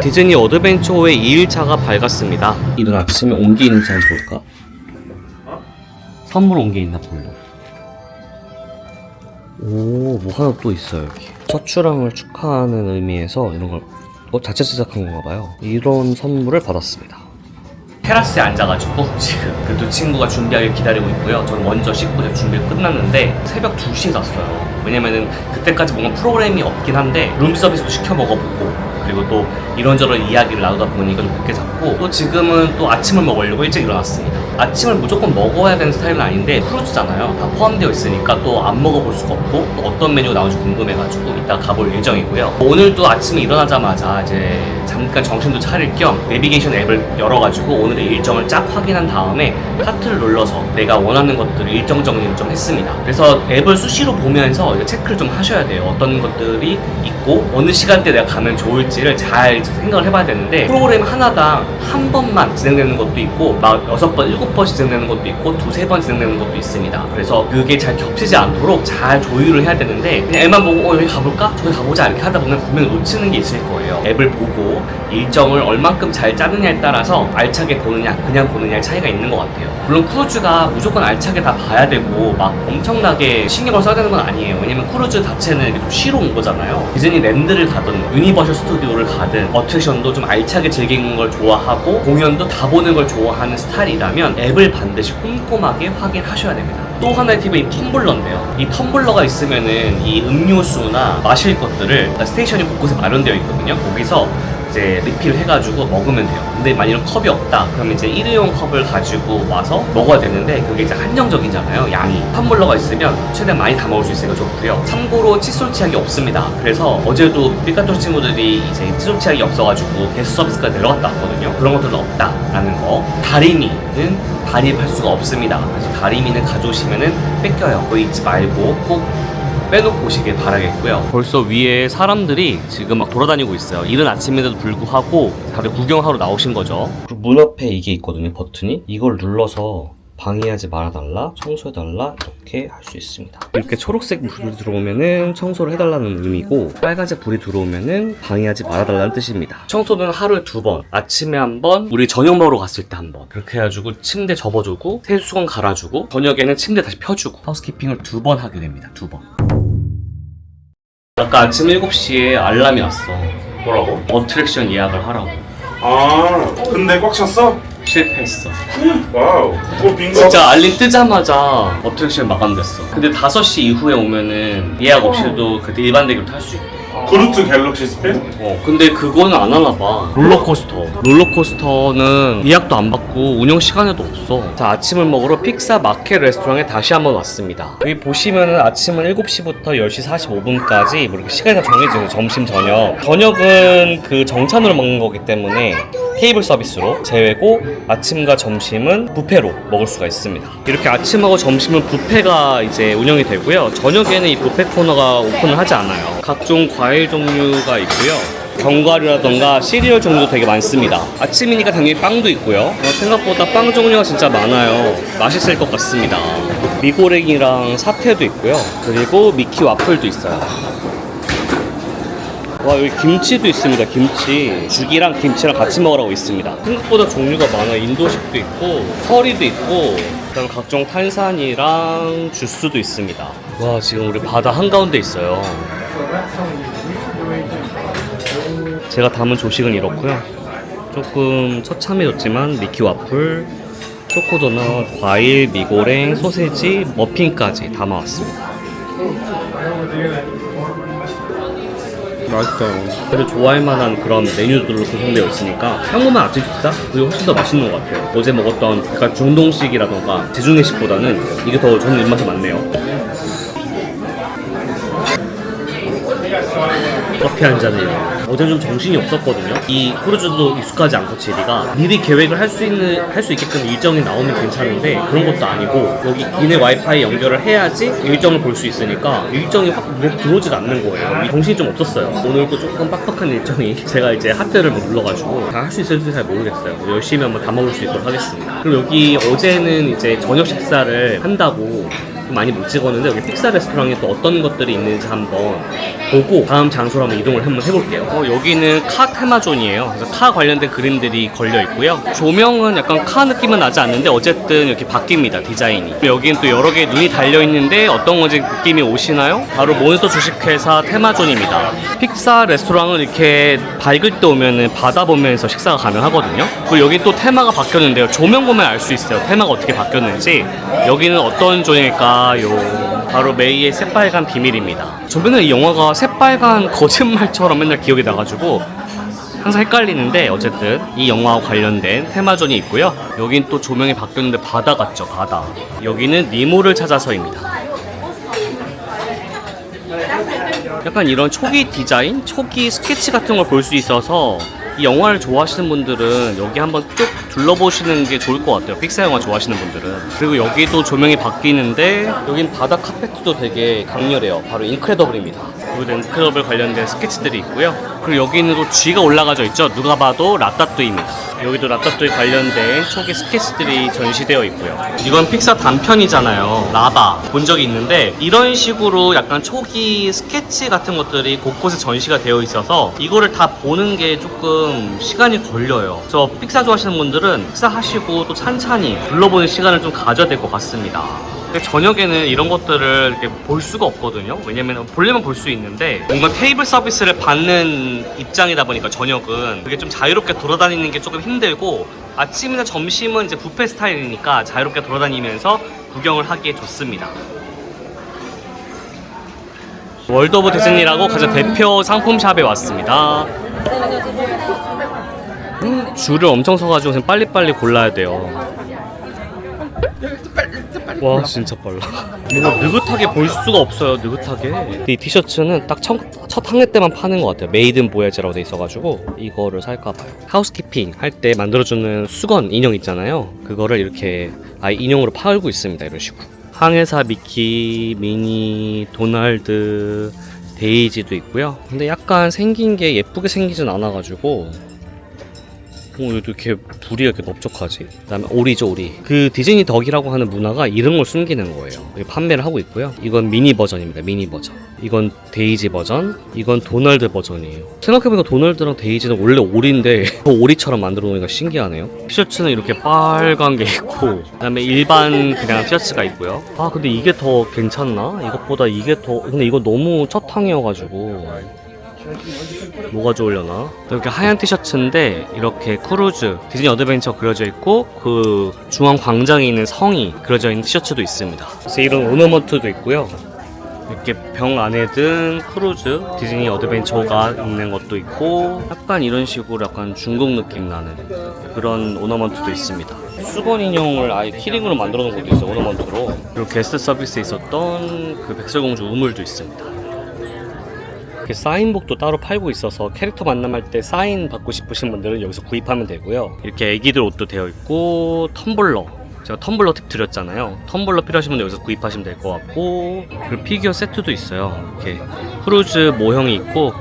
디즈니 어드벤처호의 2일차가 밝았습니다. 이른 아침에 온 게 있는지 한번 볼까? 선물 온 게 있나 볼래. 오, 뭐 하나 또 있어요 여기. 첫 출항을 축하하는 의미에서 이런 걸 자체 제작한 건가 봐요. 이런 선물을 받았습니다. 테라스에 앉아가지고 지금 그 두 친구가 준비하길 기다리고 있고요. 저는 먼저 씻고 준비를 끝났는데 새벽 2시에 잤어요. 왜냐면은 그때까지 뭔가 프로그램이 없긴 한데 룸서비스도 시켜 먹어보고, 그리고 또 이런저런 이야기를 나누다 보니까 좀 늦게 잤고, 또 지금은 또 아침을 먹으려고 일찍 일어났습니다. 아침을 무조건 먹어야 되는 스타일은 아닌데 크루즈잖아요. 다 포함되어 있으니까 또 안 먹어볼 수가 없고, 또 어떤 메뉴가 나올지 궁금해가지고 이따 가볼 예정이고요. 오늘 또 아침에 일어나자마자 이제 잠깐 정신도 차릴 겸 내비게이션 앱을 열어가지고 오늘의 일정을 쫙 확인한 다음에 하트를 눌러서 내가 원하는 것들을 일정 정리를 좀 했습니다. 그래서 앱을 수시로 보면서 이제 체크를 좀 하셔야 돼요. 어떤 것들이 있고 어느 시간대에 내가 가면 좋을지를 잘 생각을 해봐야 되는데, 프로그램 하나당 한 번만 진행되는 것도 있고 막 6번, 7번 진행되는 것도 있고 2-3번 진행되는 것도 있습니다. 그래서 그게 잘 겹치지 않도록 잘 조율을 해야 되는데, 그냥 앱만 보고 여기 가볼까? 저기 가보자 이렇게 하다 보면 분명히 놓치는 게 있을 거예요. 앱을 보고 일정을 얼만큼 잘 짜느냐에 따라서 알차게 보느냐 그냥 보느냐의 차이가 있는 것 같아요. 물론 크루즈가 무조건 알차게 다 봐야 되고 막 엄청나게 신경을 써야 되는 건 아니에요. 왜냐면 크루즈 자체는 좀 쉬러 온 거잖아요. 디즈니랜드를 가든 유니버셜 스튜디오를 가든 어트랙션도 좀 알차게 즐기는 걸 좋아하고 공연도 다 보는 걸 좋아하는 스타일이라면 앱을 반드시 꼼꼼하게 확인하셔야 됩니다. 또 하나의 팁은 이 텀블러인데요. 이 텀블러가 있으면은 이 음료수나 마실 것들을 스테이션이 곳곳에 마련되어 있거든요. 거기서 이제 리필 해가지고 먹으면 돼요. 근데 만약 컵이 없다 그러면 이제 일회용 컵을 가지고 와서 먹어야 되는데 그게 이제 한정적이잖아요, 양이. 텀블러가 있으면 최대한 많이 다 먹을 수 있으니까 좋고요. 참고로 칫솔 치약이 없습니다. 그래서 어제도 삐까토 친구들이 이제 칫솔 치약이 없어가지고 게스트 서비스까지 내려갔다 왔거든요. 그런 것들은 없다라는 거. 다리미는 반입할 수가 없습니다. 그래서 다리미는 가져오시면은 뺏겨요. 그거 잊지 말고 꼭 빼놓고 오시길 바라겠고요. 벌써 위에 사람들이 지금 막 돌아다니고 있어요. 이른 아침인데도 불구하고 다들 구경하러 나오신 거죠. 그리고 문 앞에 이게 있거든요, 버튼이. 이걸 눌러서 방해하지 말아달라, 청소해달라 이렇게 할 수 있습니다. 이렇게 초록색 불이 들어오면은 청소를 해달라는 의미고, 빨간색 불이 들어오면은 방해하지 말아달라는 뜻입니다. 청소는 하루에 2번, 아침에 1번, 우리 저녁 먹으러 갔을 때 1번, 그렇게 해가지고 침대 접어주고 세수건 갈아주고 저녁에는 침대 다시 펴주고 하우스키핑을 2번 하게 됩니다. 2번. 아까 아침 7시에 알람이 왔어. 뭐라고? 어트랙션 예약을 하라고. 아, 근데 꽉 찼어? 실패했어. 와우. 뭐 빙고. 진짜 알림 뜨자마자 어트랙션 마감됐어. 근데 5시 이후에 오면은 예약 없이도 그때 일반 대기로 탈 수 있고. 그루트 갤럭시 스펜? 근데 그거는 안 하나 봐. 롤러코스터는 예약도 안 받고 운영 시간에도 없어. 자, 아침을 먹으러 픽사 마켓 레스토랑에 다시 한번 왔습니다. 여기 보시면은 아침은 7시부터 10시 45분까지 뭐 이렇게 시간이 다 정해져요. 점심, 저녁. 저녁은 그 정찬으로 먹는 거기 때문에 테이블 서비스로 제외고, 아침과 점심은 뷔페로 먹을 수가 있습니다. 이렇게 아침하고 점심은 뷔페가 이제 운영이 되고요. 저녁에는 이 뷔페 코너가 오픈을 하지 않아요. 각종 과일 종류가 있고요. 견과류라던가 시리얼 종류도 되게 많습니다. 아침이니까 당연히 빵도 있고요. 생각보다 빵 종류가 진짜 많아요. 맛있을 것 같습니다. 미고랭이랑 사태도 있고요. 그리고 미키 와플도 있어요. 와, 여기 김치도 있습니다. 김치. 죽이랑 김치랑 같이 먹으라고 있습니다. 생각보다 종류가 많아요. 인도식도 있고 커리도 있고, 그다음 각종 탄산이랑 주스도 있습니다. 와, 지금 우리 바다 한가운데 있어요. 제가 담은 조식은 이렇고요. 조금 처참해졌지만 미키 와플, 초코도넛, 과일, 미고랭, 소세지, 머핀까지 담아왔습니다. 맛있다. 그래도 좋아할 만한 그런 메뉴들로 구성되어 있으니까 평범한 아침 식사? 그게 훨씬 더 맛있는 것 같아요. 어제 먹었던 약간 중동식이라던가 제중회식보다는 이게 더 저는 입맛에 맞네요. 커피 한 잔을요. 어제는 좀 정신이 없었거든요. 이 크루즈도 익숙하지 않고 지리가 미리 계획을 할 수 있게끔 일정이 나오면 괜찮은데 그런 것도 아니고, 여기 기내 와이파이 연결을 해야지 일정을 볼 수 있으니까 일정이 확 눈에 들어오질 않는 거예요. 정신이 좀 없었어요. 오늘도 조금 빡빡한 일정이 제가 이제 하트를 눌러가지고 다 할 수 있을지 잘 모르겠어요. 열심히 한번 다 먹을 수 있도록 하겠습니다. 그리고 여기 어제는 이제 저녁 식사를 한다고 많이 못 찍었는데 여기 픽사 레스토랑에 또 어떤 것들이 있는지 한번 보고 다음 장소로 한번 이동을 한번 해볼게요. 여기는 카 테마존이에요. 그래서 카 관련된 그림들이 걸려 있고요. 조명은 약간 카 느낌은 나지 않는데 어쨌든 이렇게 바뀝니다, 디자인이. 여기는 또 여러 개의 눈이 달려 있는데 어떤 건지 느낌이 오시나요? 바로 몬스터 주식회사 테마존입니다. 픽사 레스토랑은 이렇게 밝을 때 오면은 바다 보면서 식사가 가능하거든요. 그리고 여기 또 테마가 바뀌었는데요. 조명 보면 알 수 있어요. 테마가 어떻게 바뀌었는지. 여기는 어떤 존일까요? 바로 메이의 새빨간 비밀입니다. 저 맨날 이 영화가 새빨간 거짓말처럼 맨날 기억이 나가지고 항상 헷갈리는데 어쨌든 이 영화와 관련된 테마존이 있고요. 여긴 또 조명이 바뀌었는데 바다 같죠, 바다. 여기는 니모를 찾아서입니다. 약간 이런 초기 디자인, 초기 스케치 같은 걸 볼 수 있어서 이 영화를 좋아하시는 분들은 여기 한번 쭉 둘러보시는 게 좋을 것 같아요. 픽사 영화 좋아하시는 분들은. 그리고 여기도 조명이 바뀌는데 여긴 바다 카페트도 되게 강렬해요. 바로 인크레더블입니다. 여기도 인크레더블 관련된 스케치들이 있고요. 그리고 여기는 또 G가 올라가져 있죠. 누가 봐도 라따뚜이입니다. 여기도 라따뚜이 관련된 초기 스케치들이 전시되어 있고요. 이건 픽사 단편이잖아요. 라바 본 적이 있는데 이런 식으로 약간 초기 스케치 같은 것들이 곳곳에 전시가 되어 있어서 이거를 다 보는 게 조금 시간이 걸려요. 그래서 픽사 좋아하시는 분들은 픽사 하시고 또 찬찬히 둘러보는 시간을 좀 가져야 될 것 같습니다. 근데 저녁에는 이런 것들을 이렇게 볼 수가 없거든요. 왜냐면 보려면 볼 수 있는데 뭔가 테이블 서비스를 받는 입장이다 보니까 저녁은 그게 좀 자유롭게 돌아다니는 게 조금 힘들고 아침이나 점심은 이제 뷔페 스타일이니까 자유롭게 돌아다니면서 구경을 하기에 좋습니다. 월드 오브 디즈니라고 가장 대표 상품샵에 왔습니다. 줄을 엄청 서가지고 지금 빨리빨리 골라야 돼요. 와 진짜 빨라. 뭔가 느긋하게 볼 수가 없어요. 느긋하게. 이 티셔츠는 딱 첫 항해 때만 파는 것 같아요. 메이드 인 보야지라고 돼 있어가지고 이거를 살까봐요. 하우스키핑 할 때 만들어주는 수건 인형 있잖아요. 그거를 이렇게 아예 인형으로 팔고 있습니다. 이런 식으로. 항해사 미키, 미니, 도날드, 데이지도 있고요. 근데 약간 생긴 게 예쁘게 생기진 않아가지고 이렇게 불이 이렇게 넓적하지? 그 다음에 오리죠, 오리. 그 디즈니 덕이라고 하는 문화가 이런 걸 숨기는 거예요. 판매를 하고 있고요. 이건 미니 버전입니다. 미니 버전. 이건 데이지 버전. 이건 도널드 버전이에요. 생각해보니까 도널드랑 데이지는 원래 오리인데 오리처럼 만들어 놓으니까 신기하네요. 티셔츠는 이렇게 빨간 게 있고 그 다음에 일반 그냥 티셔츠가 있고요. 아 근데 이게 더 괜찮나? 이것보다 이게 더... 근데 이거 너무 첫 항이어가지고 뭐가 좋으려나? 이렇게 하얀 티셔츠인데 이렇게 크루즈 디즈니 어드벤처 그려져 있고 그 중앙 광장에 있는 성이 그려져 있는 티셔츠도 있습니다. 그래서 이런 오너먼트도 있고요. 이렇게 병 안에 든 크루즈 디즈니 어드벤처가 있는 것도 있고 약간 이런 식으로 약간 중국 느낌 나는 그런 오너먼트도 있습니다. 수건 인형을 아예 키링으로 만들어 놓은 것도 있어요. 오너먼트로. 그리고 게스트 서비스에 있었던 그 백설공주 우물도 있습니다. 사인북도 따로 팔고 있어서 캐릭터 만남할 때 사인 받고 싶으신 분들은 여기서 구입하면 되고요. 이렇게 애기들 옷도 되어 있고 텀블러, 제가 텀블러 팁 드렸잖아요. 텀블러 필요하신 분들 여기서 구입하시면 될 것 같고 그리고 피규어 세트도 있어요. 이렇게 크루즈 모형이 있고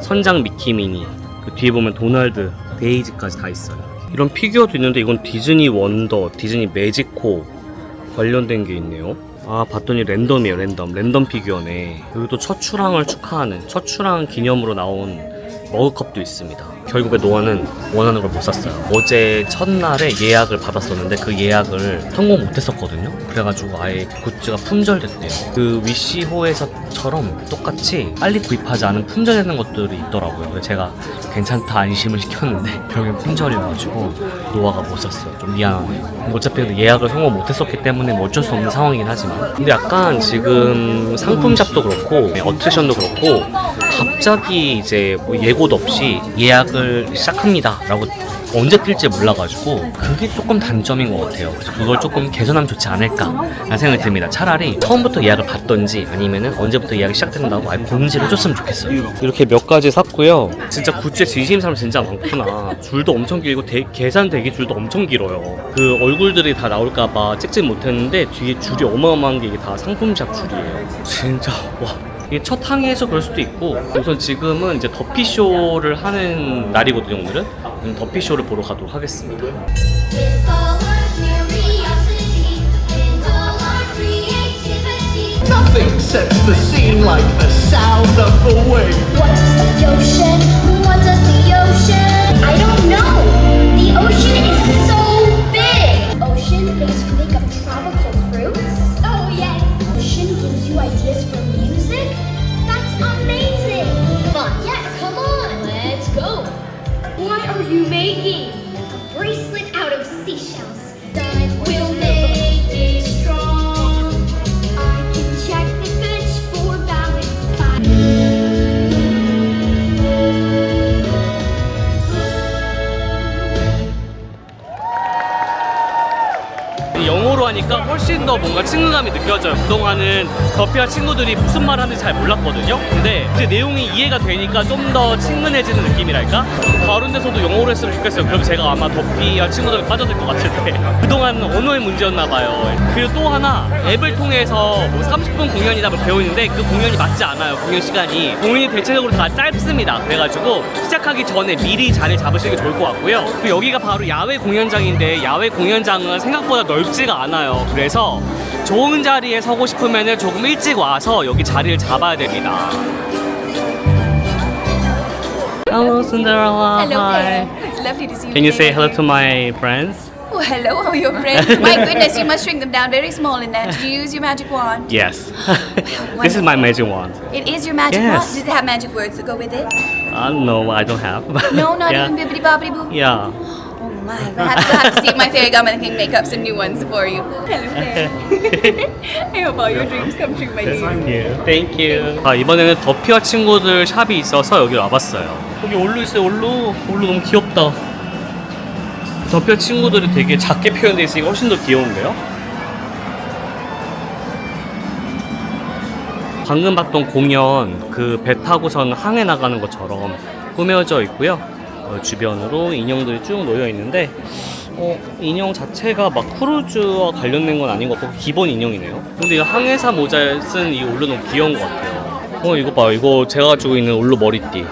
선장 미키 미니, 그 뒤에 보면 도널드, 데이지까지 다 있어요. 이런 피규어도 있는데 이건 디즈니 원더, 디즈니 매직코 관련된 게 있네요. 아 봤더니 랜덤이에요. 랜덤 피규어네. 여기도 첫 출항을 축하하는 첫 출항 기념으로 나온 머그컵도 있습니다. 결국에 노아는 원하는 걸 못 샀어요. 어제 첫날에 예약을 받았었는데 그 예약을 성공 못했었거든요. 그래가지고 아예 굿즈가 품절됐대요. 그 위시호에서처럼 똑같이 빨리 구입하지 않은 품절되는 것들이 있더라고요. 그래서 제가 괜찮다 안심을 시켰는데 결국엔 품절이어가지고 노아가 못 샀어요. 좀 미안하네요. 어차피 예약을 성공 못했었기 때문에 뭐 어쩔 수 없는 상황이긴 하지만 근데 약간 지금 상품샵도 그렇고 어트랙션도 그렇고 갑자기 이제 뭐 예고도 없이 예약을 시작합니다 라고 언제 뜰지 몰라가지고 그게 조금 단점인 것 같아요. 그래서 그걸 조금 개선하면 좋지 않을까 라는 생각이 듭니다. 차라리 처음부터 예약을 받던지 아니면은 언제부터 예약이 시작된다고 아예 공지를 해줬으면 좋겠어요. 이렇게 몇 가지 샀고요. 진짜 굿즈에 진심인 사람 진짜 많구나. 줄도 엄청 길고 계산 대기 줄도 엄청 길어요. 그 얼굴들이 다 나올까봐 찍지 못했는데 뒤에 줄이 어마어마한 게 이게 다 상품샵 줄이에요. 진짜 와. 이게 첫 항해에서 그럴 수도 있고 우선 지금은 이제 더피쇼를 하는 날이거든요. 오늘은 더피쇼를 보러 가도록 하겠습니다. With all our curiosity and all our creativity. sets the scene like the sound of the waves. What does the ocean? What does the ocean? I don't know. The ocean is so big. Ocean makes you think of tropical fruits. Oh yes. Ocean gives you ideas for music. That's amazing. Fun. Yes. Come on. Let's go. What are you making? A bracelet out of seashells. That will make it strong. I can check the fits for balance. 영어로 하니까 훨씬 더 뭔가 친근감이 느껴져요. 그동안은 더피와 친구들이 무슨 말 하는지 잘 몰랐거든요. 근데 이제 내용이 이해가 되니까 좀 더 친근해지는 느낌이랄까? 다른 데서도 영어로 했으면 좋겠어요. 그럼 제가 아마 더피와 친구들이 빠져들 것 같은데 그동안 언어의 문제였나 봐요. 그리고 또 하나 앱을 통해서 뭐 30분 공연이라고 배우는데 그 공연이 맞지 않아요. 공연 시간이. 공연이 대체적으로 다 짧습니다. 그래가지고 시작하기 전에 미리 자리 잡으시는 게 좋을 것 같고요. 그리고 여기가 바로 야외 공연장인데 야외 공연장은 생각보다 넓지가 않아요. 그래서 좋은 자리에 서고 싶으면 조금 일찍 와서 여기 자리를 잡아야 됩니다. Hello, Cinderella. Hello Hi. there. It's lovely to see you. Can you say today. hello to my friends? Oh, hello. How are your friends? My goodness, you must shrink them down very small in that. Did you use your magic wand? Yes. This is my magic wand. It is your magic Yes. wand? Does it have magic words that go with it? No, I don't have. No, not Yeah. even bibbidi bobbidi boo. Yeah. Oh my! We'll have to see if my fairy godmother can make up some new ones for you. Hello there. I hope all your dreams come true, my dear. Thank you. 아, 이번에는 더피와 친구들 샵이 있어서 여기 와봤어요. 여기 올루 있어요, 올루. 올루 너무 귀엽다. 더피와 친구들이 되게 작게 표현되어 있으니까 훨씬 더 귀여운데요? 방금 봤던 공연 그 배 타고선 항해 나가는 것처럼 꾸며져 있고요. 주변으로 인형들이 쭉 놓여 있는데 인형 자체가 막 크루즈와 관련된 건 아닌 것 같고 기본 인형이네요. 근데 이 항해사 모자에 쓴 이 올루 너무 귀여운 것 같아요. 이거 봐요. 이거 제가 가지고 있는 올루 머리띠.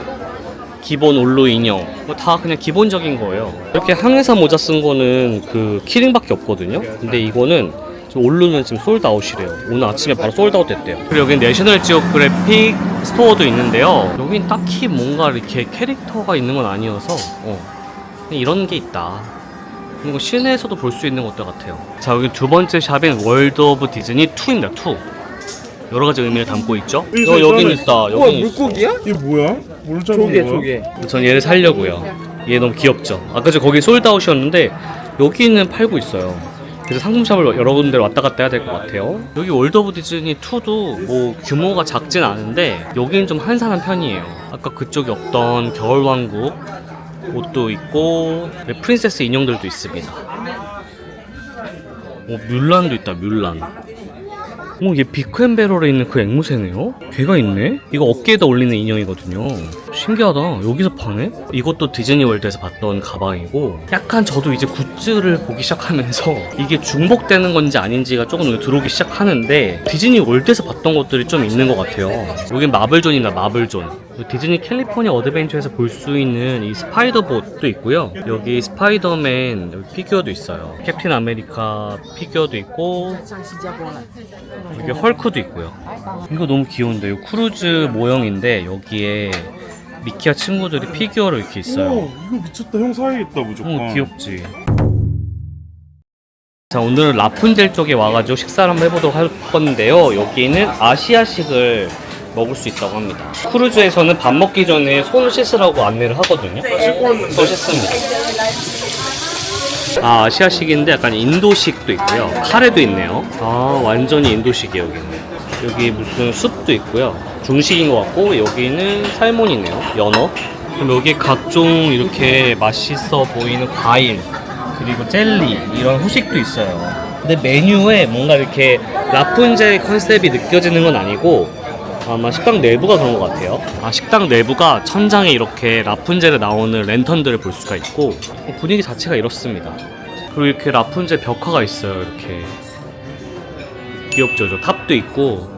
기본 올루 인형. 다 그냥 기본적인 거예요. 이렇게 항해사 모자 쓴 거는 그 키링밖에 없거든요. 근데 이거는 올루는 지금 솔드아웃이래요. 오늘 아침에 바로 솔드아웃 됐대요. 그리고 여기는 내셔널 지오그래픽 스토어도 있는데요. 여긴 딱히 뭔가 이렇게 캐릭터가 있는 건 아니어서 그냥 이런 게 있다. 이거 시내에서도 볼 수 있는 것들 같아요. 자, 여기 두 번째 샵인 월드 오브 디즈니 2입니다. 2. 여러 가지 의미를 담고 있죠. 여긴 있다. 여긴 물고기야? 이게 뭐야? 뭘 잡는 조개 거야? 조개. 전 얘를 살려고요. 얘 너무 귀엽죠. 아까 저 거기 솔드아웃이었는데 여기는 팔고 있어요. 그래서 상품샵을 여러 군데 왔다 갔다 해야 될 것 같아요. 여기 월드 오브 디즈니 2도 뭐 규모가 작진 않은데 여기는 좀 한산한 편이에요. 아까 그쪽에 없던 겨울왕국 옷도 있고 프린세스 인형들도 있습니다. 뮬란도 있다. 뮬란. 얘 비크앤베럴에 있는 그 앵무새네요? 걔가 있네? 이거 어깨에다 올리는 인형이거든요. 신기하다. 여기서 파네? 이것도 디즈니 월드에서 봤던 가방이고 약간 저도 이제 굿즈를 보기 시작하면서 이게 중복되는 건지 아닌지가 조금 눈에 들어오기 시작하는데 디즈니 월드에서 봤던 것들이 좀 있는 것 같아요. 여긴 마블존이다. 마블존. 디즈니 캘리포니아 어드벤처에서 볼 수 있는 이 스파이더봇도 있고요. 여기 스파이더맨 여기 피규어도 있어요. 캡틴 아메리카 피규어도 있고 여기 헐크도 있고요. 이거 너무 귀여운데 이 크루즈 모형인데 여기에 미키와 친구들이 피규어로 이렇게 있어요. 오, 이거 미쳤다. 형 사야겠다 무조건. 귀엽지. 자, 오늘은 라푼젤 쪽에 와가지고 식사를 한번 해보도록 할 건데요. 여기는 아시아식을 먹을 수 있다고 합니다. 크루즈에서는 밥 먹기 전에 손을 씻으라고 안내를 하거든요. 손 씻습니다. 아시아식인데 약간 인도식도 있고요. 카레도 있네요. 완전히 인도식이에요. 여기 무슨 숲도 있고요. 중식인 것 같고 여기는 살몬이네요. 연어. 그럼 여기 각종 이렇게 맛있어 보이는 과일 그리고 젤리 이런 후식도 있어요. 근데 메뉴에 뭔가 이렇게 라푼젤 컨셉이 느껴지는 건 아니고 아마 식당 내부가 그런 것 같아요. 식당 내부가 천장에 이렇게 라푼젤에 나오는 랜턴들을 볼 수가 있고 분위기 자체가 이렇습니다. 그리고 이렇게 라푼젤 벽화가 있어요. 이렇게 귀엽죠. 저 탑도 있고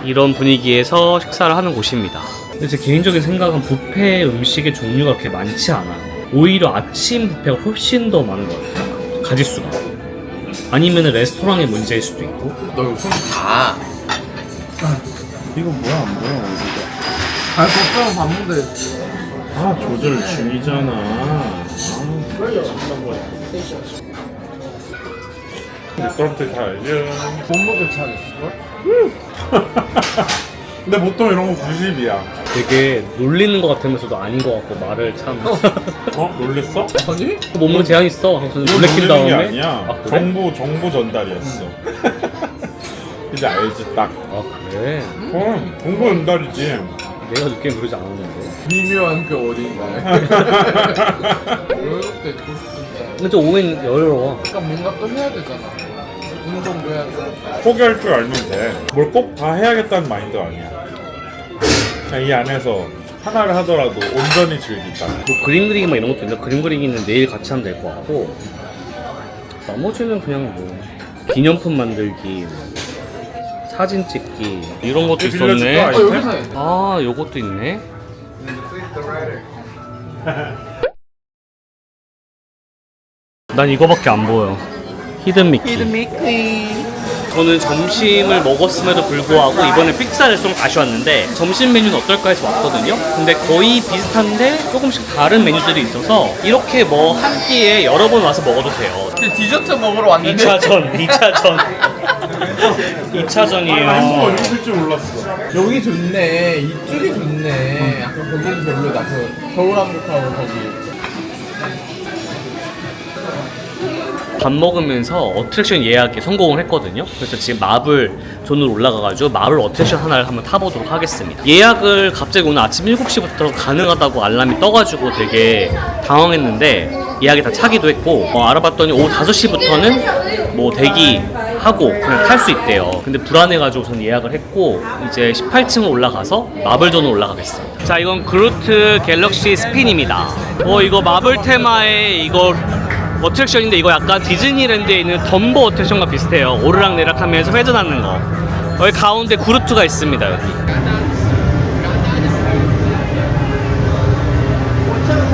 이런 분위기에서 식사를 하는 곳입니다. 근데 제 개인적인 생각은 뷔페 음식의 종류가 그렇게 많지 않아요. 오히려 아침 뷔페가 훨씬 더 많은 것 같아요. 가짓수가. 아니면 레스토랑의 문제일 수도 있고. 너 이거 손 다. 이거 뭐야 안 보여 아, 걱정 봤는데. 아 조절 중이잖아. 미끄럼틀 타야지. 몸무게 차겠을걸? 근데 보통 이런 거 90이야. 되게 놀리는 것 같으면서도 아닌 것 같고 말을 참. 놀랬어? 아니? 몸무 제한 있어. 하고서 놀래킨 놀리는 게 다음에. 아니야. 아, 그래? 정보 전달이었어. 이제 알지 딱. 아 그래? 정보 전달이지. 내가 느끼면 그러지 않았는데. 미묘한 그 어딘가에. 이렇게 있고 싶은데. 근데 좀 오면 여유로워. 약간 뭔가 또 해야 되잖아. 운동도 해야 돼. 포기할 줄 알면 돼. 뭘 꼭 다 해야겠다는 마인드가 아니야. 그냥 이 안에서 하나를 하더라도 온전히 즐기자. 뭐 그림 그리기 막 이런 것도 있는데 그림 그리기는 내일 같이 하면 될 것 같고 나머지는 그냥 뭐 기념품 만들기, 사진 찍기 이런 것도 빌려줄까? 있었네. 여기서 해. 아 요것도 있네. 난 이거밖에 안 보여. 히든 미키. 저는 점심을 먹었음에도 불구하고 이번에 픽사를 좀 아쉬웠는데 점심 메뉴는 어떨까 해서 왔거든요. 근데 거의 비슷한데 조금씩 다른 메뉴들이 있어서 이렇게 뭐 한 끼에 여러 번 와서 먹어도 돼요. 근데 디저트 먹으러 왔는데. 2차전 2차전이에요. 한국어 이렇게 쓸 줄 몰랐어. 여기 좋네. 이쪽이 좋네. 약간 거기는 별로다. 그 겨울왕국하고 거기. 밥 먹으면서 어트랙션 예약에 성공을 했거든요. 그래서 지금 마블 존으로 올라가가지고 마블 어트랙션 하나를 한번 타보도록 하겠습니다. 예약을 갑자기 오늘 아침 7시부터 가능하다고 알람이 떠가지고 되게 당황했는데 예약이 다 차기도 했고 알아봤더니 오후 5시부터는 뭐 대기하고 그냥 탈 수 있대요. 근데 불안해가지고 저는 예약을 했고 이제 18층으로 올라가서 마블 존으로 올라가겠습니다. 자, 이건 그루트 갤럭시 스핀입니다. 이거 마블 테마의 이거 어트랙션인데 이거 약간 디즈니랜드에 있는 덤보 어트랙션과 비슷해요. 오르락내락하면서 회전하는 거. 여기 가운데 그루트가 있습니다. 여기.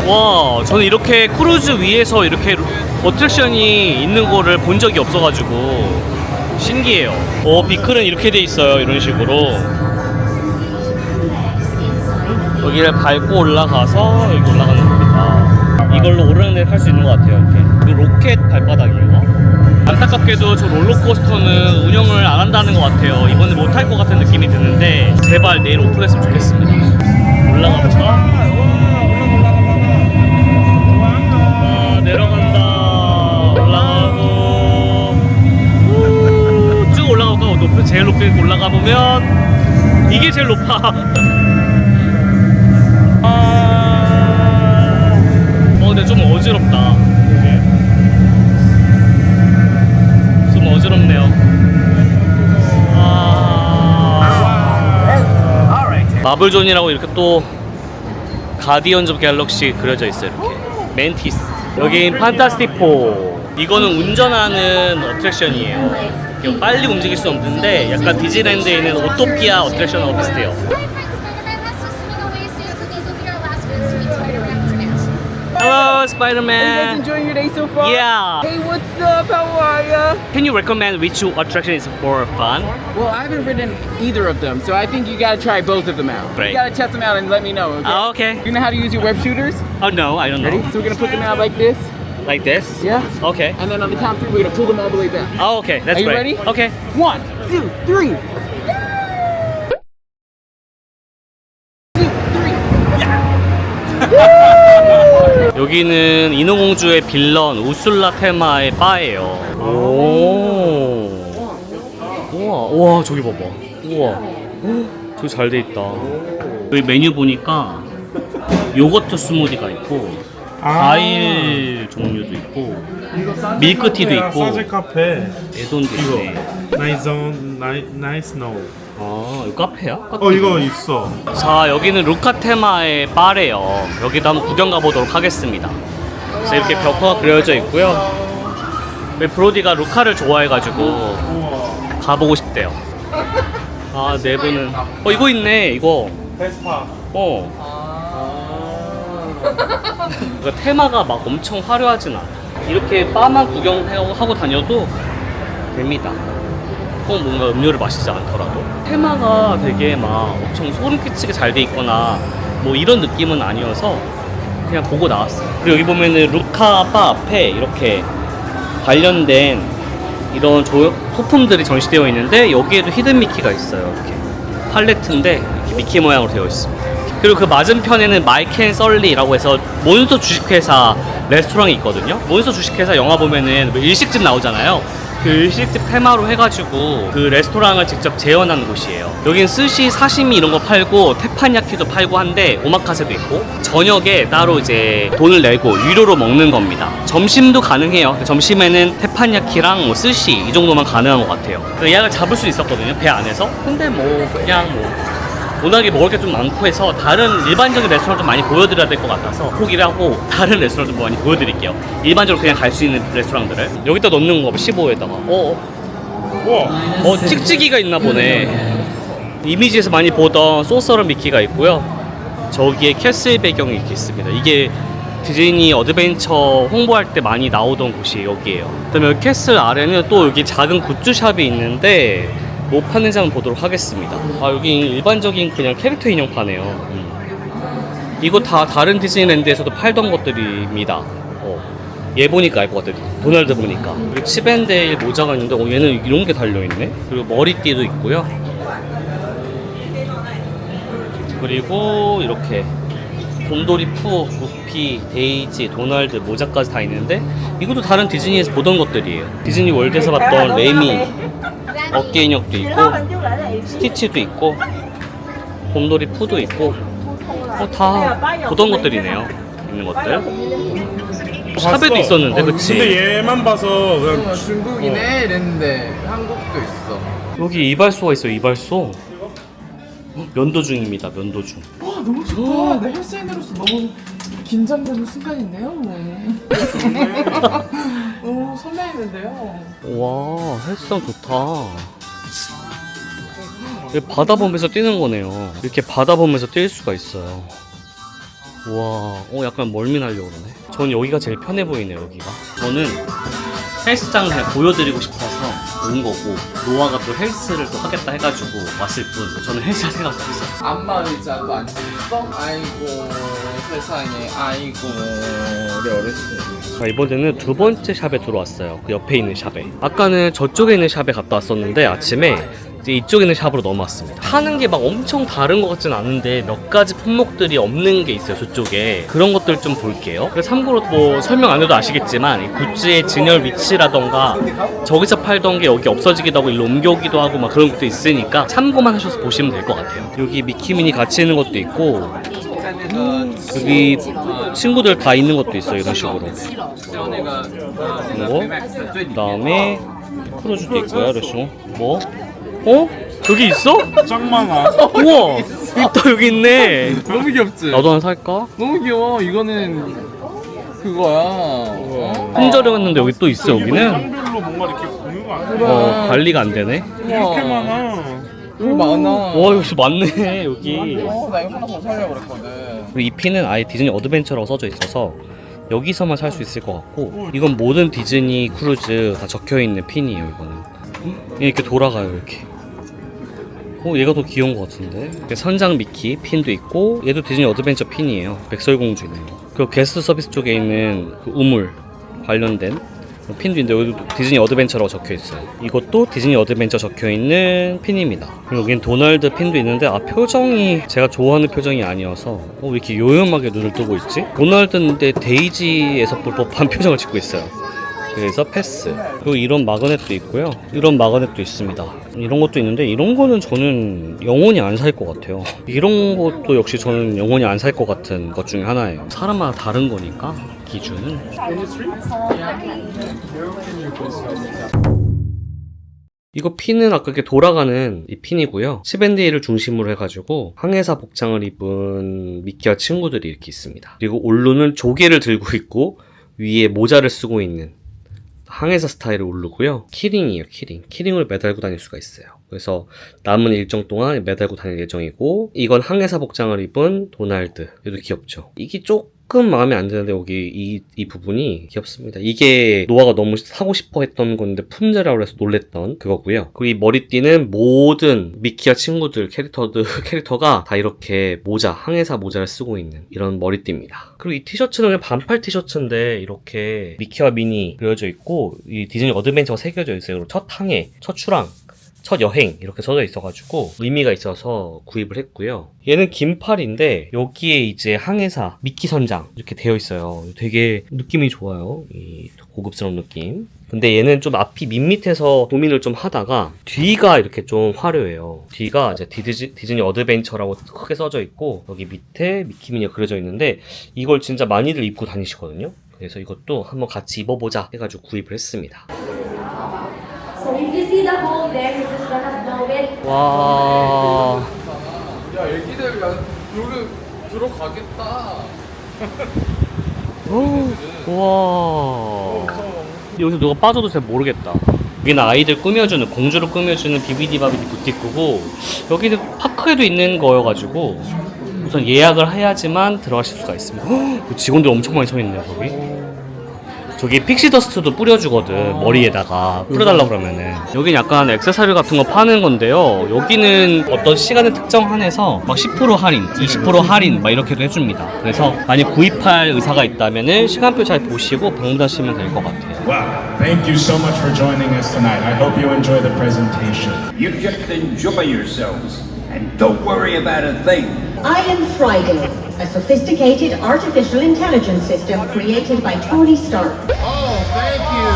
와, 저는 이렇게 크루즈 위에서 이렇게 어트랙션이 있는 거를 본 적이 없어가지고 신기해요. 비클은 이렇게 돼 있어요. 이런 식으로 여기를 밟고 올라가서 여기 올라가는 겁니다. 이걸로 오르락내락 할 수 있는 것 같아요. 이렇게. 그리고 로켓 발바닥이에요. 안타깝게도 저 롤러코스터는 운영을 안 한다는 것 같아요. 이번에 못 할 것 같은 느낌이 드는데 제발 내일 오픈했으면 좋겠습니다. 올라가볼까? 내려간다. 올라가고 쭉 올라가고 제일 높게 올라가 보면 이게 제일 높아. 근데 좀 어지럽다. 좀 어지럽네요. 마블존이라고 이렇게 또 가디언즈 오브 갤럭시 그려져 있어요. 이렇게 멘티스. 여긴 판타스틱4. 이거는 운전하는 어트랙션이에요. 이거 빨리 움직일 수 없는데 약간 디즈니랜드에 있는 오토피아 어트랙션하고 비슷해요. Hello, Spider-Man. Enjoying your day so far? Yeah. Hey, what's up? How are ya? Can you recommend which attraction is more fun? Well, I haven't ridden either of them, so I think you gotta try both of them out. Great. You gotta test them out and let me know, okay? Okay. You know how to use your web shooters? Oh no, I don't know. Ready? So we're gonna put them out like this. Like this? Yeah. Okay. And then on the count of 3, we're gonna pull them all the way back. Oh, okay. That's Are you great. ready? Okay. 1, 2, 3. 2, 3. 여기는 인어공주의 빌런 우술라 테마의 바예요. 오. 우와, 우와, 저기 봐봐. 우와. 저기 잘 돼 있다. 여기 메뉴 보니까 요거트 스무디가 있고 과일 종류도 있고 밀크티도 있고 사제 카페. 에돈도 있네. 나이스 노. 아, 이거 카페야? 이거 있어. 자, 여기는 루카 테마의 바래요. 여기도 한번 구경 가보도록 하겠습니다. 그래서 이렇게 벽화가 그려져 있고요. 우리 브로디가 루카를 좋아해가지고 가보고 싶대요. 아, 내부는 이거 있네. 이거 베스파. 그러니까 테마가 막 엄청 화려하진 않아. 이렇게 바만 구경하고 다녀도 됩니다. 꼭 뭔가 음료를 마시지 않더라도 테마가 되게 막 엄청 소름 끼치게 잘 돼 있거나 뭐 이런 느낌은 아니어서 그냥 보고 나왔어요. 그리고 여기 보면은 루카 바 앞에 이렇게 관련된 이런 소품들이 전시되어 있는데 여기에도 히든 미키가 있어요. 이렇게 팔레트인데 이렇게 미키 모양으로 되어 있습니다. 그리고 그 맞은편에는 마이크 앤 썰리라고 해서 몬스터 주식회사 레스토랑이 있거든요. 몬스터 주식회사 영화 보면은 일식집 나오잖아요. 그 일식집 테마로 해가지고 그 레스토랑을 직접 재현한 곳이에요. 여긴 스시, 사시미 이런 거 팔고 테판야키도 팔고 한데 오마카세도 있고 저녁에 따로 이제 돈을 내고 유료로 먹는 겁니다. 점심도 가능해요. 점심에는 테판야키랑 뭐 스시 이 정도만 가능한 것 같아요. 예약을 잡을 수 있었거든요, 배 안에서. 근데 뭐 그냥 뭐 워낙에 먹을 게 좀 많고 해서 다른 일반적인 레스토랑 좀 많이 보여드려야 될 것 같아서 포기를 하고 다른 레스토랑 좀 많이 보여드릴게요. 일반적으로 그냥 갈 수 있는 레스토랑들을. 여기다 넣는 거 봐, 15에다가. 우와. 찍찍이가 있나 보네. 이미지에서 많이 보던 소서런 미키가 있고요. 저기에 캐슬 배경이 이렇게 있습니다. 이게 디즈니 어드벤처 홍보할 때 많이 나오던 곳이 여기에요. 그다음에 여기 캐슬 아래는 또 여기 작은 굿즈샵이 있는데 뭐 파는지 한번 보도록 하겠습니다. 여기 일반적인 그냥 캐릭터 인형 파네요. 이거 다 다른 디즈니랜드에서도 팔던 것들입니다. 얘 보니까 알 것 같아요. 도널드 보니까. 그리고 칩앤데일 모자가 있는데 얘는 이런 게 달려있네. 그리고 머리띠도 있고요. 그리고 이렇게 곰돌이 푸, 구피, 데이지, 도널드, 모자까지 다 있는데 이것도 다른 디즈니에서 보던 것들이에요. 디즈니 월드에서 봤던 레미 어깨 인형도 있고 스티치도 있고 곰돌이 푸도 있고 다 보던 것들이네요. 있는 것들. 샵에도 있었는데 그치? 근데 얘만 봐서 그냥 중국이네 이랬는데 한국도 있어. 여기 이발소가 있어요. 이발소. 면도 중입니다. 면도 중. 너무 좋다. 내 헬스인으로서 너무 긴장되는 순간인데요. 너무 설레이는데요. 와, 헬스장 좋다. 이게 바다 보면서 뛰는 거네요. 이렇게 바다 보면서 뛸 수가 있어요. 와, 약간 멀미나려고 그러네. 전 여기가 제일 편해 보이네요, 여기가. 저는 헬스장을 그냥 보여드리고 싶어서 온 거고, 노아가 또 헬스를 또 하겠다 해가지고 왔을 뿐, 저는 헬스 할 생각도 없어요. 안마 의자도 안 있어? 아이고 세상에. 아이고 우리 어렸을 때. 자, 이번에는 두 번째 샵에 들어왔어요. 그 옆에 있는 샵에. 아까는 저쪽에 있는 샵에 갔다 왔었는데 아침에 이제 이쪽에 있는 샵으로 넘어왔습니다. 하는 게 막 엄청 다른 것 같진 않은데 몇 가지 품목들이 없는 게 있어요, 저쪽에. 그런 것들 좀 볼게요. 그래서 참고로 뭐 설명 안 해도 아시겠지만 이 굿즈의 진열 위치라던가 저기서 팔던 게 여기 없어지기도 하고 일로 옮겨오기도 하고 막 그런 것도 있으니까 참고만 하셔서 보시면 될 것 같아요. 여기 미키미니 같이 있는 것도 있고 여기 친구들 다 있는 것도 있어요, 이런 식으로. 이거 그 다음에 크루즈도 있고요, 이런 식으로. 뭐? 여기 있어? 짱 많아. 우와! 있다, 여기 있네. 너무 귀엽지? 나도 하나 살까? 너무 귀여워. 이거는 그거야. 품절했는데 여기 또 있어, 여기는. 향별로 뭔가 이렇게 보는 거 아니야? 관리가 안 되네. 이렇게 많아. 너무 많아. 와, 여기 많네, 여기. 나 이거 하나 더 사려고 그랬거든. 그리고 이 핀은 아예 디즈니 어드벤처라고 써져 있어서 여기서만 살 수 있을 것 같고, 이건 모든 디즈니 크루즈 다 적혀있는 핀이에요, 이거는. 이렇게 돌아가요, 이렇게. 얘가 더 귀여운 것 같은데. 선장 미키 핀도 있고, 얘도 디즈니 어드벤처 핀이에요. 백설공주네요. 그리고 게스트 서비스 쪽에 있는 그 우물 관련된 핀도 있는데 여기도 디즈니 어드벤처라고 적혀있어요. 이것도 디즈니 어드벤처 적혀있는 핀입니다. 그리고 여긴 도널드 핀도 있는데 표정이 제가 좋아하는 표정이 아니어서 왜 이렇게 요염하게 눈을 뜨고 있지? 도널드인데 데이지에서 볼 법한 표정을 짓고 있어요. 그래서 패스. 그리고 이런 마그넷도 있고요. 이런 마그넷도 있습니다. 이런 것도 있는데 이런 거는 저는 영원히 안 살 것 같아요. 이런 것도 역시 저는 영원히 안 살 것 같은 것 중에 하나예요. 사람마다 다른 거니까 기준은. 이거 핀은 아까 이렇게 돌아가는 이 핀이고요. 칩앤데일을 중심으로 해가지고 항해사 복장을 입은 미키와 친구들이 이렇게 있습니다. 그리고 올루는 조개를 들고 있고 위에 모자를 쓰고 있는 항해사 스타일의 올루고요. 키링이에요, 키링. 키링을 매달고 다닐 수가 있어요. 그래서 남은 일정 동안 매달고 다닐 예정이고, 이건 항해사 복장을 입은 도날드. 얘도 귀엽죠? 이게 조금 조금 마음에 안 드는데 여기 이 부분이 귀엽습니다. 이게 노아가 너무 사고 싶어 했던 건데 품절이라고 해서 놀랬던 그거고요. 그리고 이 머리띠는 모든 미키와 친구들 캐릭터가 다 이렇게 모자, 항해사 모자를 쓰고 있는 이런 머리띠입니다. 그리고 이 티셔츠는 그냥 반팔 티셔츠인데 이렇게 미키와 미니 그려져 있고 이 디즈니 어드벤처가 새겨져 있어요. 그리고 첫 항해, 첫 출항, 첫 여행 이렇게 써져 있어가지고 의미가 있어서 구입을 했고요. 얘는 긴팔인데 여기에 이제 항해사 미키 선장 이렇게 되어 있어요. 되게 느낌이 좋아요. 이 고급스러운 느낌. 근데 얘는 좀 앞이 밋밋해서 고민을 좀 하다가 뒤가 이렇게 좀 화려해요. 뒤가 이제 디즈니 어드벤처라고 크게 써져 있고 여기 밑에 미키 미니가 그려져 있는데 이걸 진짜 많이들 입고 다니시거든요. 그래서 이것도 한번 같이 입어보자 해가지고 구입을 했습니다. So if you see the hole there, you're just gonna blow it. 와. 야 애기들 여기 들어가겠다. 와. 여기서 누가 빠져도 잘 모르겠다. 여기는 아이들 꾸며주는, 공주를 꾸며주는 비비디바비디 부티크고 여기는 파크에도 있는 거여가지고 우선 예약을 해야지만 들어가실 수가 있습니다. 헉, 직원들 엄청 많이 서 있네요. 저기 픽시더스트도 뿌려주거든. 머리에다가 뿌려달라고 그러면은. 여긴 약간 액세서리 같은 거 파는 건데요. 여기는 어떤 시간을 특정한해서 막 10% 할인, 20% 할인 막 이렇게도 해줍니다. 그래서 만약 구입할 의사가 있다면은 시간표 잘 보시고 방문하시면 될 것 같아요. Wow, thank you so much for joining us tonight. I hope you enjoy the presentation. You just enjoy yourselves and don't worry about a thing. I am Friday, a sophisticated artificial intelligence system created by Tony Stark. Oh, thank you.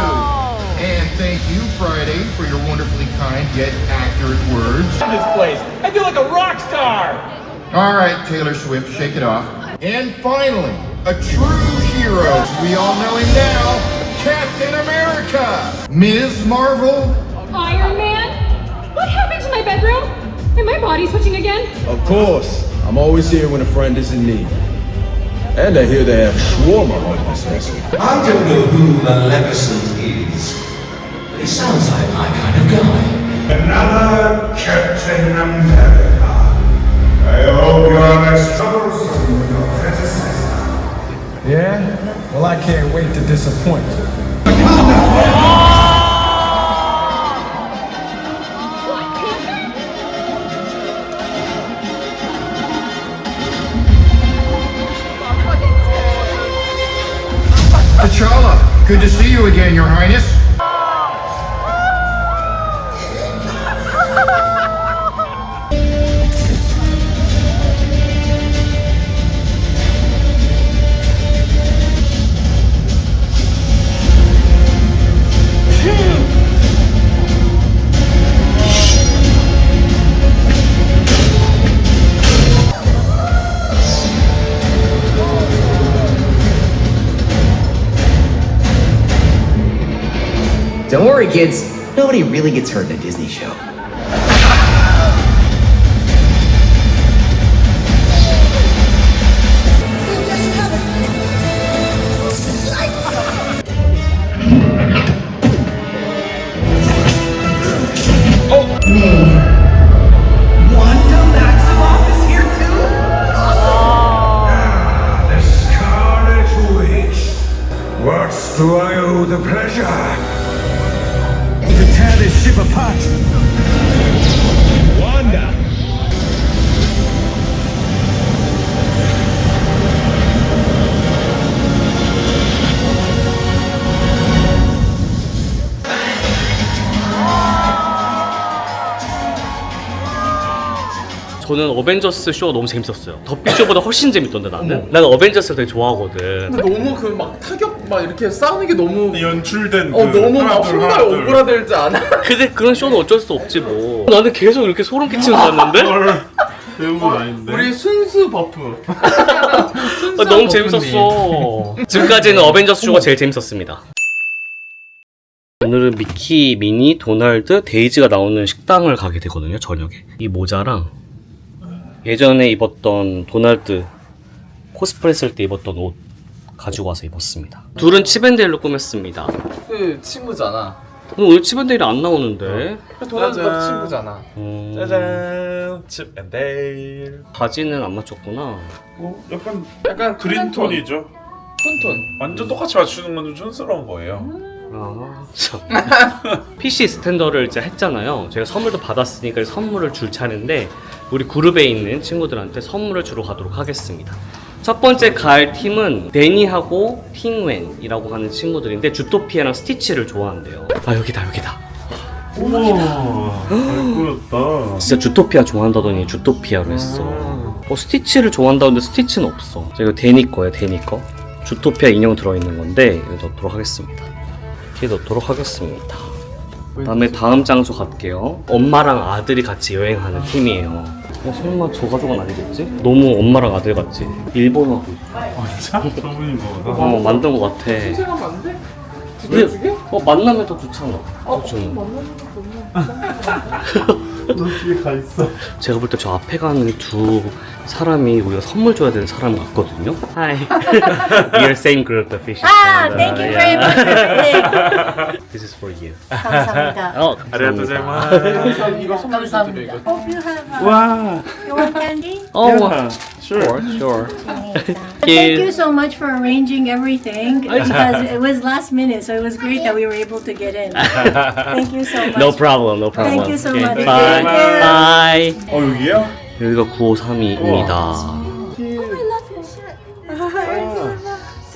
And thank you, Friday, for your wonderfully kind yet accurate words. This place, I feel like a rock star. All right, Taylor Swift, shake it off. And finally, a true hero. We all know him now, Captain America. Ms. Marvel. Iron Man? What happened to my bedroom? Am my body switching again? Of course. I'm always here when a friend is in need. And I hear they have shawarma on this vessel. I don't know who Maleficent is, but he sounds like my kind of guy. Another Captain America. I hope you're as troublesome as your predecessor. Yeah? Well, I can't wait to disappoint you. T'Challa, good to see you again, Your Highness. Don't worry, kids. Nobody really gets hurt in a Disney show. Wanda Maximoff is here too? The Scarlet Witch. What do I owe the pleasure? To tear this ship apart. Wanda. 저는 어벤져스 쇼가 너무 재밌었어요. 더 쇼보다 훨씬 재밌던데 나는. 나는 어벤져스 되게 좋아하거든. 근데 너무 그 막 타격 막 이렇게 싸우는 게 너무 연출된 너무 막 손발 오그라들지 않아? 근데 그런 쇼는 어쩔 수 없지 뭐. 나는 계속 이렇게 소름 끼치는 거 같는데? 배운 건 아닌데. 우리 순수 버프. 너무 재밌었어. 지금까지는 어벤져스 쇼가 제일 재밌었습니다. 오늘은 미키, 미니, 도널드, 데이지가 나오는 식당을 가게 되거든요. 저녁에. 이 모자랑 예전에 입었던 도널드 코스프레 했을 때 입었던 옷 가지고 와서 입었습니다. 둘은 치밴데일로 꾸몄습니다. 그 친구잖아. 오늘 칩앤데일이 안 나오는데. 도넛 친구잖아. 짜잔, 칩앤데일. 바지는 안 맞췄구나. 약간 그린 톤이죠. 톤톤. 완전 똑같이 맞추는 건 좀 촌스러운 거예요. PC 스탠더를 이제 했잖아요. 제가 선물도 받았으니까 선물을 줄 차례인데 우리 그룹에 있는 친구들한테 선물을 주러 가도록 하겠습니다. 첫 번째 갈 팀은 데니하고 팅웬이라고 하는 친구들인데 주토피아랑 스티치를 좋아한대요. 아 여기다. 우와, 잘 꾸렸다. 진짜 주토피아 좋아한다더니 주토피아로 했어. 스티치를 좋아한다는데 스티치는 없어. 이거 데니 거예요, 데니 거. 주토피아 인형 들어있는 건데 이거 넣도록 하겠습니다. 이렇게 넣도록 하겠습니다. 그다음에 다음 장소 갈게요. 엄마랑 아들이 같이 여행하는 팀이에요. 설마 저 가족은 아니겠지? 너무 엄마랑 아들 같지? 일본어고 있어. 진짜? 저분인 거구나. 만든 거 같아. 생각하면 안 돼? 근데 만나면 더 좋잖아. 그렇죠. 너 뒤에 가 있어. 제가 볼 때 저 앞에 가는 두 사람이 우리가 선물 줘야 되는 사람 같거든요. Hi. We are same group, the fish. Thank you very much for everything. This is for you. 감사합니다. 아리가또 고자이마스. 이거 선물 드려 이거. Hope you have 와. you want candy? Oh, sure. Thank you so much for arranging everything because it was last minute, so it was great that we were able to get in. Thank you so much. No problem. Thank you so Okay, much. Bye. Bye. 여기요? 여기가 9532입니다.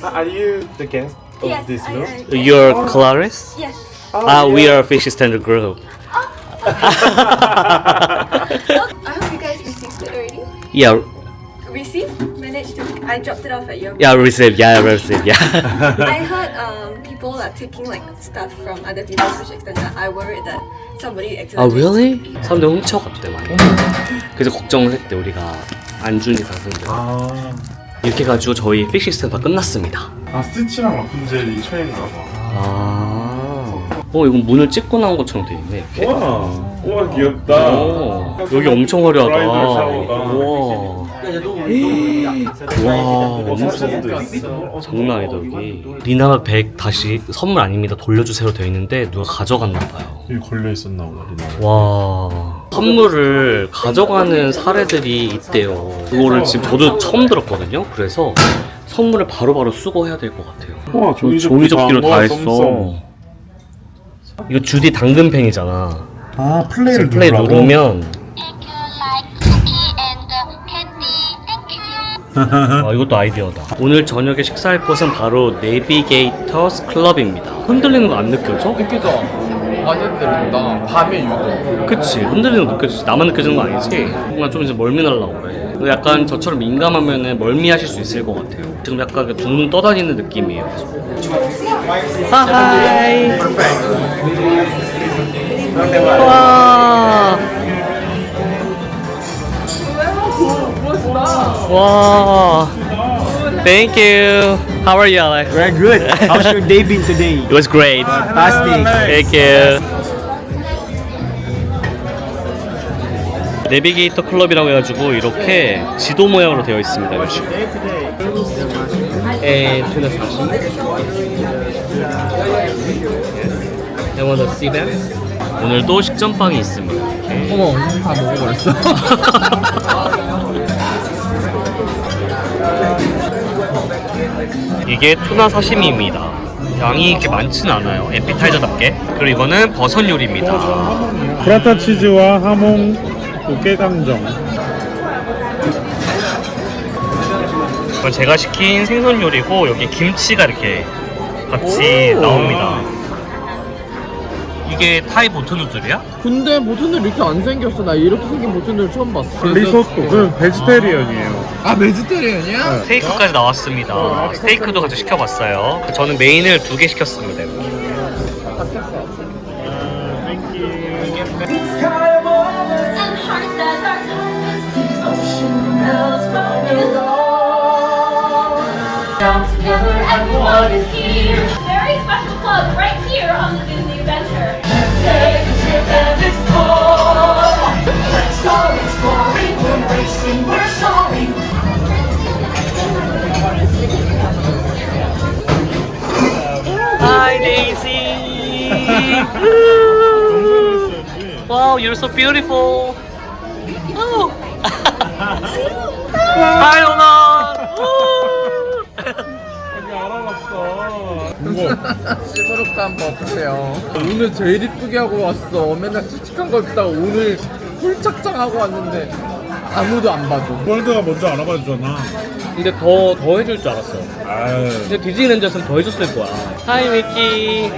Are you the guest of this room? You're Clarice? Yes. We are a fish standard group. I hope you guys received it already. Yeah, Managed to. I dropped it off at your. received. Yeah. I heard people are taking like stuff from other people's fish extender. I worried that somebody accidentally. really? 사람들 훔쳐갔대 많이. 그래서 걱정을 했대 우리가 안 주니까 사람들. 이렇게 해가지고 저희 피쉬 스탠드 다 끝났습니다. 스티치랑 라푼젤이 최애인가 봐. 이건 문을 찍고 나온 것처럼 돼 있네. 이렇게. 우와 귀엽다. 여기 엄청 화려하다. 브라이덜 샤워다. 와, 엄청 장난 아니다 여기. 리나가 100 다시 선물 아닙니다 돌려주세요 되어 있는데 누가 가져갔나 봐요. 여기 걸려 있었나 보다. 리나. 와, 선물을 가져가는 사례들이 있대요. 그거를 지금 저도 처음 들었거든요. 그래서 선물을 바로바로 수거해야 될 것 같아요. 와, 종이접기로 다 했어. 이거 주디 당근팽이잖아. 플레이를 플레이 누르면 이것도 아이디어다. 오늘 저녁에 식사할 곳은 바로 내비게이터스 클럽입니다. 흔들리는 거 안 느껴져? 느껴져. 많이 흔들린다. 밤에 유독. 그치, 흔들리는 거 느껴지지. 나만 느껴지는 거 아니지? 뭔가 좀 이제 멀미 날라고 그래. 약간 저처럼 민감하면 멀미하실 수 있을 것 같아요. 지금 약간 둥둥 떠다니는 느낌이에요. 하이. 와. Thank you. How are you, Alex? Very good. How's your day been today? It was great. Fantastic. Thank you. 내비게이터 클럽이라고 해가지고 이렇게 지도 모양으로 되어 있습니다. 요즘. 투나 사시. I want to see them. 오늘도 식전빵이 있습니다. 어머, 다 먹어버렸어. 이게 투나 사시미입니다. 양이 이렇게 많지는 않아요. 에피타이저답게. 그리고 이거는 버섯 요리입니다. 프라타 치즈와 하몽, 으깨강정. 이건 제가 시킨 생선 요리고 여기 김치가 이렇게 같이 나옵니다. 이게 타이 보트 누들이야? 근데 보트들 이렇게 안 생겼어. 나 이렇게 생긴 보트들 처음 봤어. 리소또. 그 베지테리언이에요. 아, 베지테리언이야? 스테이크까지 나왔습니다. 스테이크도 같이 시켜봤어요. 저는 메인을 2개 시켰습니다. 이렇게. Very special club right here on the Disney Adventure. Take a trip and explore. Let's go exploring. We're racing, we're soaring. Hi, Daisy. Wow, you're so beautiful. Oh. Hi, Ona. 시무룩한 버프요. 오늘 제일 이쁘게 하고 왔어. 맨날 칙칙한 거 입다가 오늘 홀착장하고 왔는데 아무도 안 봐줘. 월드가 먼저 알아봐 주잖아. 근데 더 해줄 줄 알았어. 아유. 근데 디즈니랜드였으면 더 해줬을 거야. 하이 미키.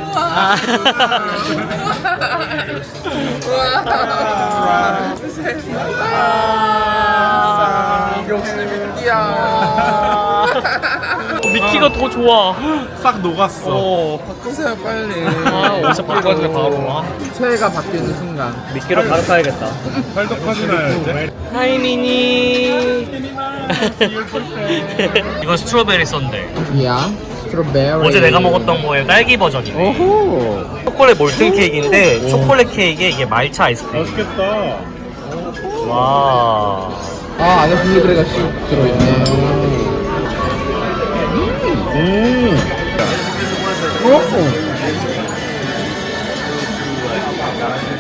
역시 미끼야. 미키가 더 좋아. 싹 녹았어. 바꾸세요 빨리. 어디서 바꿔가지고 바로. 최애가 바뀌는 순간. 미키로 갈아타야겠다. 팔덕하시나요 이제? 하이 미니. 이건 스트로베리 썬데. 야, 스트로베리. 어제 내가 먹었던 거에 딸기 버전이네. 오호. 초콜릿 몰튼 케이크인데 초콜릿 케이크에 이게 말차 아이스크림. 맛있겠다. 와. 아, 안에 블루베리가 쭉 들어있네.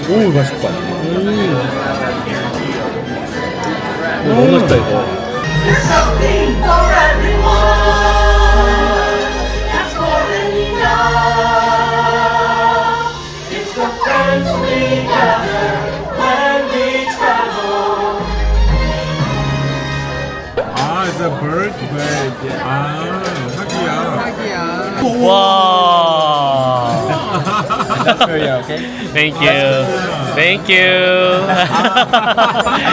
오 맛있다. 너무 맛있다 이거. There's something for everyone. That's more than enough. It's the friends we gather when we travel. 아, it's a bird bird. 아, 사기야. 와. Thank you. Thank you.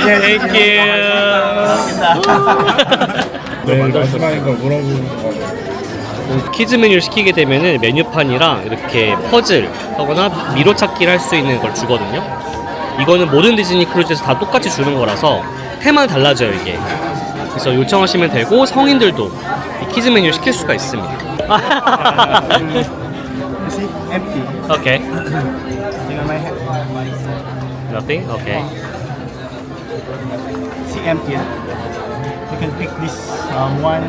Thank you. 네, 말씀하신 거 물어보는 거. 키즈 메뉴를 시키게 되면은 메뉴판이랑 이렇게 퍼즐 하거나 미로 찾기를 할 수 있는 걸 주거든요. 이거는 모든 디즈니 크루즈에서 다 똑같이 주는 거라서 테마는 달라져요 이게. 그래서 요청하시면 되고 성인들도 이 키즈 메뉴를 시킬 수가 있습니다. Empty. Okay. You know my hand. Nothing. Okay. See empty. You can pick this one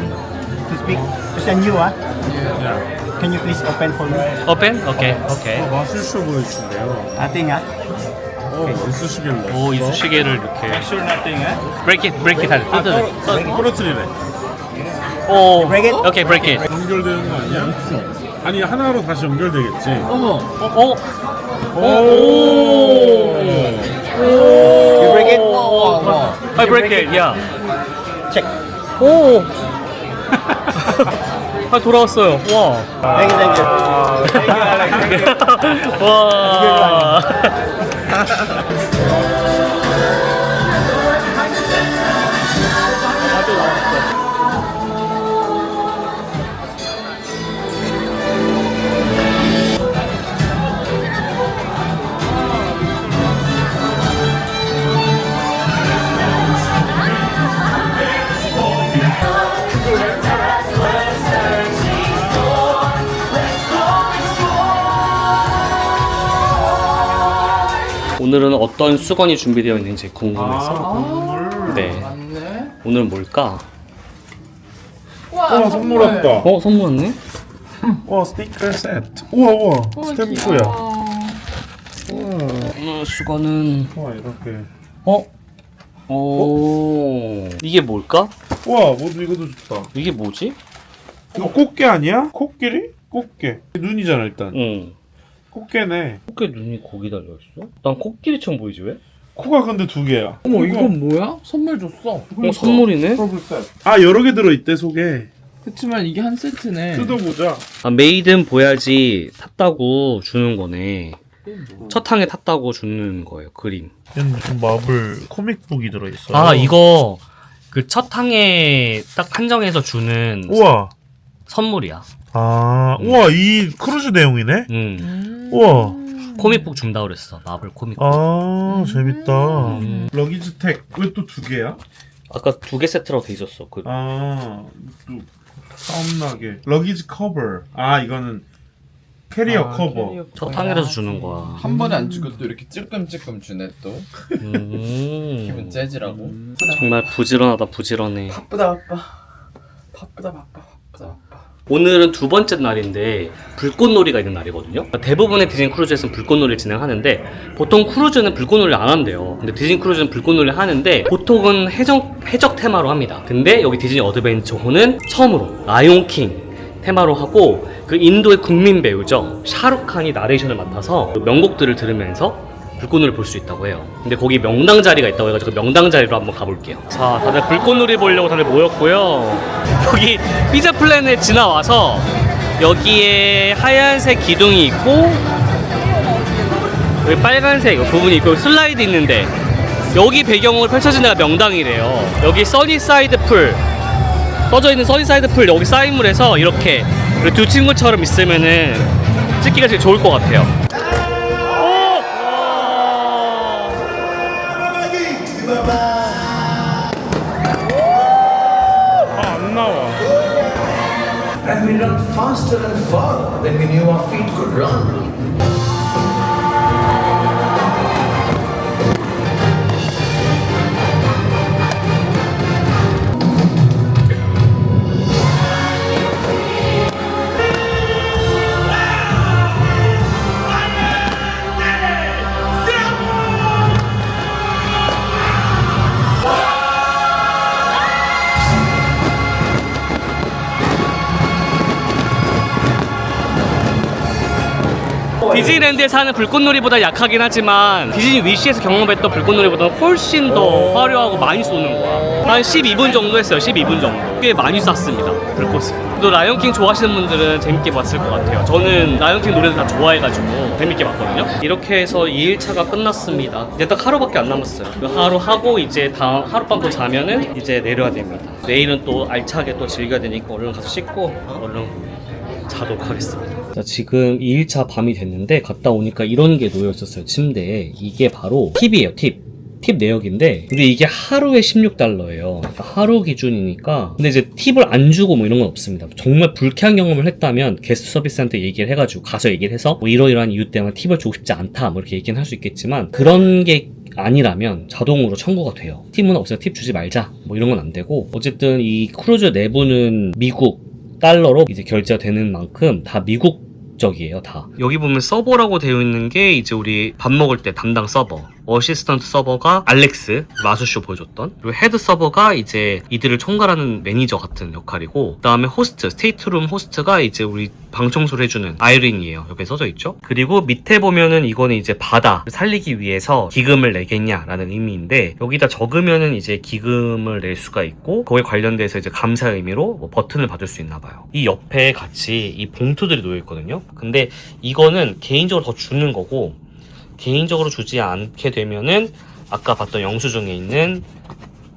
to speak. Just a new Yeah. Can you please open for me? Open. Okay. Okay. 마술쇼 보여주신대요. Nothing 이쑤시개로. 오 이쑤시개를 이렇게. Sure nothing Break it. Break it. 아, 뜯어. 부러뜨리네. 오. Break it? Okay. Break it. 연결되는 거 아니야? 아니 하나로 다시 연결되겠지. 오. You break it? I break it. Yeah. Check. 오. 아 돌아왔어요. 와. Thank you. Thank you. 와. 오늘은 어떤 수건이 준비되어 있는지 궁금해서. 네. 맞네. 오늘은 뭘까? 와 선물 왔다. 선물 왔네? 와 스티커 세트. 우와 스탬프야. 오늘 수건은 와 이렇게. 오. 이게 뭘까? 와 모두 이것도 좋다. 이게 뭐지? 이거 꽃게 아니야? 코끼리? 꽃게. 눈이잖아 일단. 응. 꽃게네. 코끼 눈이 거기 달려있어? 난 코끼리처럼 보이지 왜? 코가 근데 두 개야. 어머, 이건 뭐야? 선물 줬어. 선물이네? 아 여러 개 들어있대 속에. 그치만 이게 한 세트네. 뜯어보자. 아, 메이든 보야지 탔다고 주는 거네. 첫 항에 탔다고 주는 거예요, 그림. 얘는 무슨 마블 코믹북이 들어있어. 아, 이거 그 첫 항에 딱 한정해서 주는 우와. 선물이야. 아, 우와 이 크루즈 내용이네. 우와. 코믹북 준다 그랬어. 마블 코믹북. 아 재밌다. 러기지 택 왜 또 두 개야? 아까 2개 세트라고 돼 있었어. 그. 아, 또 싸움나게. 러기지 커버. 아 이거는 캐리어 커버. 첫 항에서 주는 거야. 한 번에 안 주고 또 이렇게 찔끔찔끔 주네 또. 기분 재즈라고. 정말 부지런하다 부지런해. 바쁘다 바빠. 바쁘다 바빠. 바쁘다 바빠. 오늘은 두 번째 날인데 불꽃놀이가 있는 날이거든요. 대부분의 디즈니 크루즈에서는 불꽃놀이를 진행하는데 보통 크루즈는 불꽃놀이를 안 한대요. 근데 디즈니 크루즈는 불꽃놀이를 하는데 보통은 해적 테마로 합니다. 근데 여기 디즈니 어드벤처호는 처음으로 라이온킹 테마로 하고 그 인도의 국민 배우죠. 샤룩칸이 나레이션을 맡아서 명곡들을 들으면서 불꽃놀이 볼 수 있다고 해요. 근데 거기 명당 자리가 있다고 해가지고 명당 자리로 한번 가볼게요. 자, 다들 불꽃놀이 보려고 다들 모였고요. 여기 피자 플래넷 지나와서 여기에 하얀색 기둥이 있고 여기 빨간색 부분이 있고 슬라이드 있는데 여기 배경으로 펼쳐진 데가 명당이래요. 여기 써니사이드 풀 써져 있는 써니사이드 풀 여기 사인물에서 이렇게 두 친구처럼 있으면은 찍기가 제일 좋을 것 같아요. 안 나와. And we run faster and farther than we knew our feet could run. 디즈니랜드에서 하는 불꽃놀이보다 약하긴 하지만 디즈니 위시에서 경험했던 불꽃놀이보다 훨씬 더 화려하고 많이 쏘는 거야. 한 12분 정도 했어요. 12분 정도. 꽤 많이 쐈습니다. 불꽃을. 또 라이온킹 좋아하시는 분들은 재밌게 봤을 것 같아요. 저는 라이온킹 노래를 다 좋아해가지고 재밌게 봤거든요. 이렇게 해서 2일차가 끝났습니다. 이제 딱 하루밖에 안 남았어요. 하루 하고 이제 다음 하룻밤 또 자면은 이제 내려야 됩니다. 내일은 또 알차게 또 즐겨야 되니까 얼른 가서 씻고 얼른 자도록 하겠습니다. 자, 지금 2일차 밤이 됐는데 갔다 오니까 이런 게 놓여 있었어요. 침대에. 이게 바로 팁이에요. 팁 내역인데 근데 이게 하루에 $16예요. 그러니까 하루 기준이니까. 근데 이제 팁을 안 주고 뭐 이런 건 없습니다. 정말 불쾌한 경험을 했다면 게스트 서비스한테 얘기를 해가지고 가서 얘기를 해서 뭐 이러이러한 이유 때문에 팁을 주고 싶지 않다 뭐 이렇게 얘기는 할 수 있겠지만 그런 게 아니라면 자동으로 청구가 돼요. 팁은 없어요. 팁 주지 말자 뭐 이런 건 안 되고 어쨌든 이 크루즈 내부는 미국 달러로 이제 결제가 되는 만큼 다 미국적이에요. 다. 여기 보면 서버라고 되어 있는 게 이제 우리 밥 먹을 때 담당 서버, 어시스턴트 서버가 알렉스, 마수쇼 보여줬던, 그리고 헤드 서버가 이제 이들을 총괄하는 매니저 같은 역할이고, 그 다음에 호스트, 스테이트룸 호스트가 이제 우리 방청소를 해주는 아이린이에요. 옆에 써져 있죠. 그리고 밑에 보면은 이거는 이제 바다 살리기 위해서 기금을 내겠냐라는 의미인데, 여기다 적으면은 이제 기금을 낼 수가 있고, 거기에 관련돼서 이제 감사 의미로 뭐 버튼을 받을 수 있나 봐요. 이 옆에 같이 이 봉투들이 놓여 있거든요. 근데 이거는 개인적으로 더 주는 거고, 개인적으로 주지 않게 되면은 아까 봤던 영수증에 있는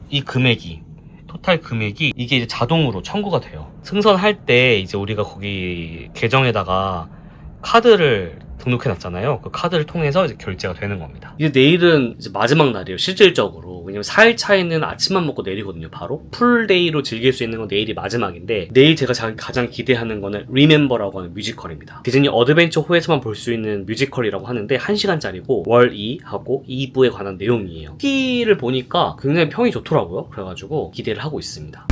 이 금액이 토탈 금액이 이게 이제 자동으로 청구가 돼요. 승선할 때 이제 우리가 거기 계정에다가 카드를 등록해 놨잖아요. 그 카드를 통해서 이제 결제가 되는 겁니다. 이제 내일은 이제 마지막 날이에요. 실질적으로. 왜냐면 4일 차에는 아침만 먹고 내리거든요. 바로 풀데이로 즐길 수 있는 건 내일이 마지막인데, 내일 제가 가장 기대하는 거는 Remember라고 하는 뮤지컬입니다. 디즈니 어드벤처 호에서만 볼 수 있는 뮤지컬이라고 하는데 1시간짜리고 월 2하고 2부에 관한 내용이에요. 후기를 보니까 굉장히 평이 좋더라고요. 그래가지고 기대를 하고 있습니다.